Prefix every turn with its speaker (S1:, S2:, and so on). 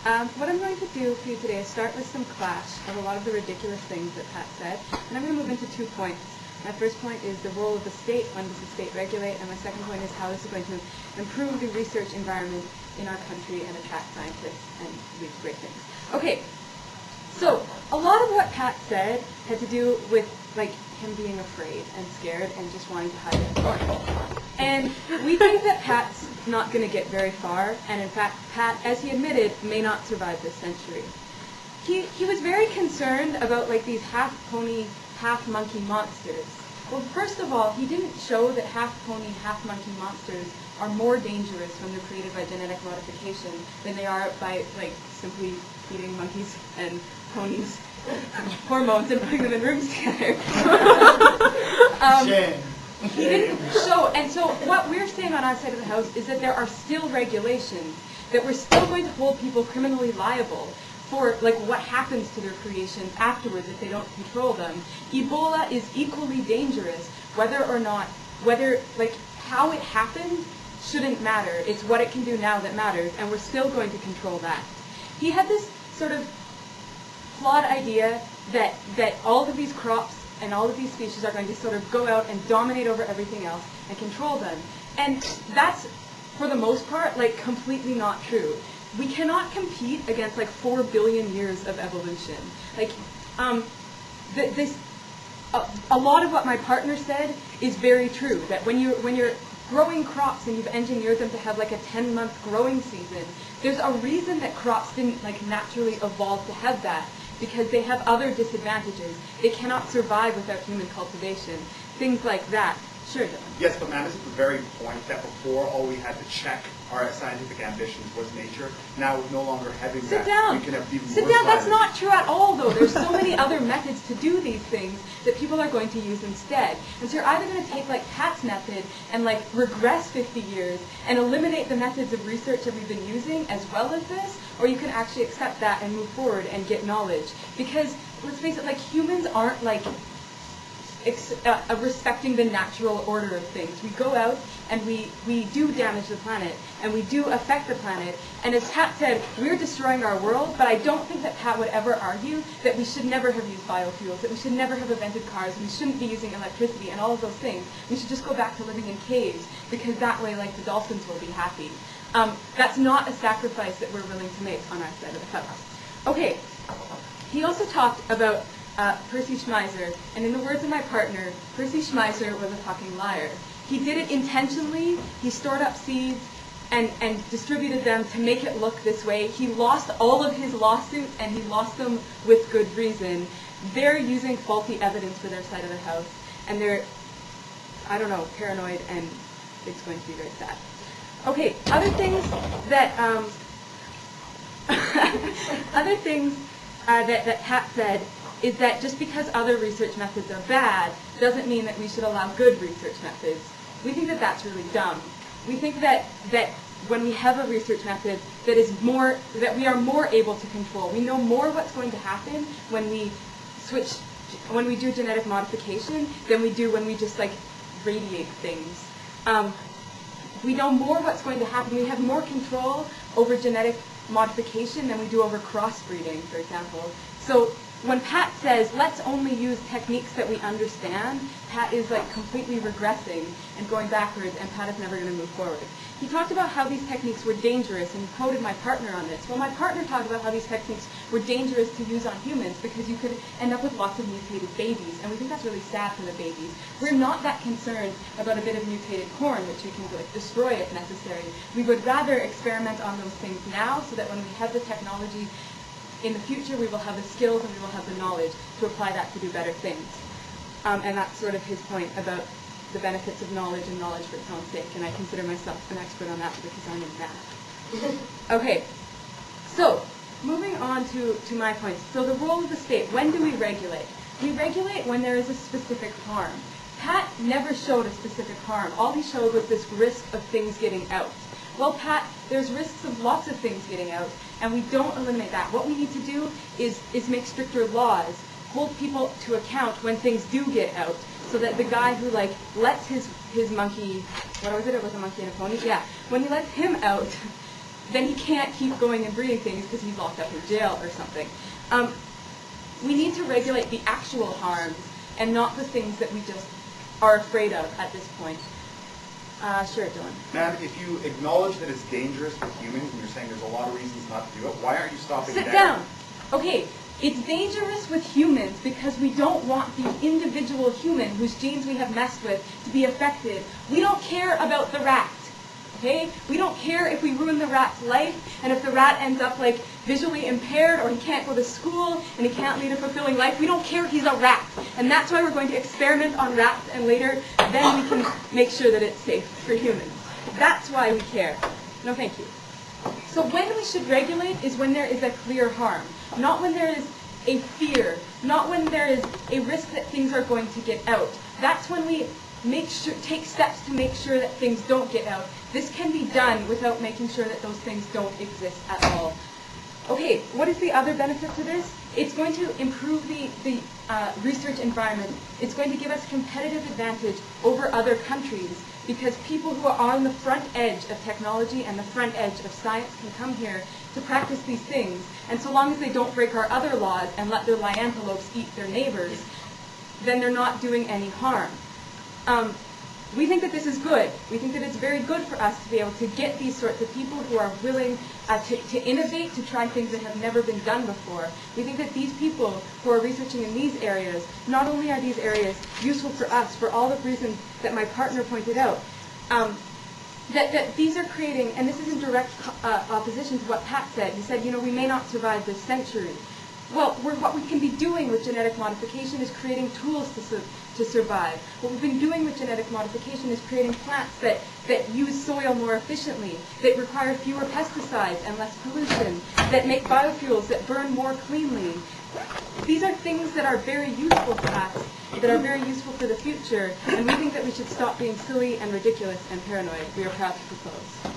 S1: What I'm going to do for you today is start with some clash of a lot of the ridiculous things that Pat said, and I'm going to move into 2 points. My first point is the role of the state, when does the state regulate, and my second point is how this is going to improve the research environment in our country and attract scientists and lead to great things. Okay, so a lot of what Pat said had to do with like him being afraid and scared and just wanting to hide it. And we think that Pat's not going to get very far, and in fact, Pat, as he admitted, may not survive this century. He was very concerned about like these half-pony, half-monkey monsters. Well, first of all, he didn't show that half-pony, half-monkey monsters are more dangerous when they're created by genetic modification than they are by like simply feeding monkeys and ponies hormones and putting them in rooms together. He didn't show, and so what we're saying on our side of the house is that there are still regulations, that we're still going to hold people criminally liable for like what happens to their creations afterwards if they don't control them. Ebola is equally dangerous, whether or not, like how it happened shouldn't matter. It's what it can do now that matters, and we're still going to control that. He had this sort of flawed idea that all of these crops and all of these species are going to sort of go out and dominate over everything else and control them. And that's, for the most part, like completely not true. We cannot compete against like 4 billion years of evolution. Like, a lot of what my partner said is very true. That when you're growing crops and you've engineered them to have like a 10-month growing season, there's a reason that crops didn't like naturally evolve to have that, because they have other disadvantages. They cannot survive without human cultivation. Things like that. Sure, Dylan.
S2: Yes, but man, this is the very point that before all we had to check our scientific ambitions was nature. Now with no longer having
S1: Sit
S2: that,
S1: down.
S2: we can have even
S1: Sit
S2: more
S1: down.
S2: science.
S1: That's not true at all, though. There's so many other methods to do these things that people are going to use instead. And so you're either going to take like Pat's method and like regress 50 years and eliminate the methods of research that we've been using as well as this, or you can actually accept that and move forward and get knowledge. Because let's face it, like humans aren't like respecting the natural order of things. We go out and we do damage the planet, and we do affect the planet. And as Pat said, we're destroying our world, but I don't think that Pat would ever argue that we should never have used biofuels, that we should never have invented cars, we shouldn't be using electricity and all of those things. We should just go back to living in caves, because that way, like, the dolphins will be happy. That's not a sacrifice that we're willing to make on our side of the house. Okay, he also talked about Percy Schmeiser, and in the words of my partner, Percy Schmeiser was a fucking liar. He did it intentionally. He stored up seeds and distributed them to make it look this way. He lost all of his lawsuits, and he lost them with good reason. They're using faulty evidence for their side of the house, and they're, I don't know, paranoid, and it's going to be very sad. Okay, other things that that Pat said is that just because other research methods are bad doesn't mean that we should allow good research methods. We think that that's really dumb. We think that when we have a research method that we are more able to control. We know more what's going to happen when we do genetic modification than we do when we just like radiate things. We know more what's going to happen. We have more control over genetic modification than we do over crossbreeding, for example. So when Pat says, let's only use techniques that we understand, Pat is like completely regressing and going backwards, and Pat is never going to move forward. He talked about how these techniques were dangerous, and he quoted my partner on this. Well, my partner talked about how these techniques were dangerous to use on humans because you could end up with lots of mutated babies, and we think that's really sad for the babies. We're not that concerned about a bit of mutated corn, which we can like destroy if necessary. We would rather experiment on those things now so that when we have the technology in the future, we will have the skills and we will have the knowledge to apply that to do better things. And that's sort of his point about the benefits of knowledge and knowledge for its own sake. And I consider myself an expert on that because I'm in math. Okay, so moving on to my points. So the role of the state, when do we regulate? We regulate when there is a specific harm. Pat never showed a specific harm. All he showed was this risk of things getting out. Well, Pat, there's risks of lots of things getting out, and we don't eliminate that. What we need to do is make stricter laws, hold people to account when things do get out, so that the guy who like lets his monkey, what was it? It was a monkey and a pony? Yeah. When he lets him out, then he can't keep going and breeding things because he's locked up in jail or something. We need to regulate the actual harms and not the things that we just are afraid of at this point. Sure, Dylan.
S2: Ma'am, if you acknowledge that it's dangerous with humans and you're saying there's a lot of reasons not to do it, why aren't you stopping there?
S1: Sit down. Okay, it's dangerous with humans because we don't want the individual human whose genes we have messed with to be affected. We don't care about the rat. Okay? We don't care if we ruin the rat's life and if the rat ends up like visually impaired or he can't go to school and he can't lead a fulfilling life. We don't care, he's a rat. And that's why we're going to experiment on rats and later then we can make sure that it's safe for humans. That's why we care. No, thank you. So when we should regulate is when there is a clear harm, not when there is a fear, not when there is a risk that things are going to get out. That's when we take steps to make sure that things don't get out. This can be done without making sure that those things don't exist at all. Okay, what is the other benefit to this? It's going to improve the research environment. It's going to give us competitive advantage over other countries because people who are on the front edge of technology and the front edge of science can come here to practice these things. And so long as they don't break our other laws and let their liantelopes eat their neighbors, then they're not doing any harm. We think that this is good. We think that it's very good for us to be able to get these sorts of people who are willing to innovate, to try things that have never been done before. We think that these people who are researching in these areas, not only are these areas useful for us for all the reasons that my partner pointed out, that these are creating, and this is in direct opposition to what Pat said. He said, we may not survive this century. Well, what we can be doing with genetic modification is creating tools to survive. What we've been doing with genetic modification is creating plants that use soil more efficiently, that require fewer pesticides and less pollution, that make biofuels that burn more cleanly. These are things that are very useful for us, that are very useful for the future, and we think that we should stop being silly and ridiculous and paranoid. We are proud to propose.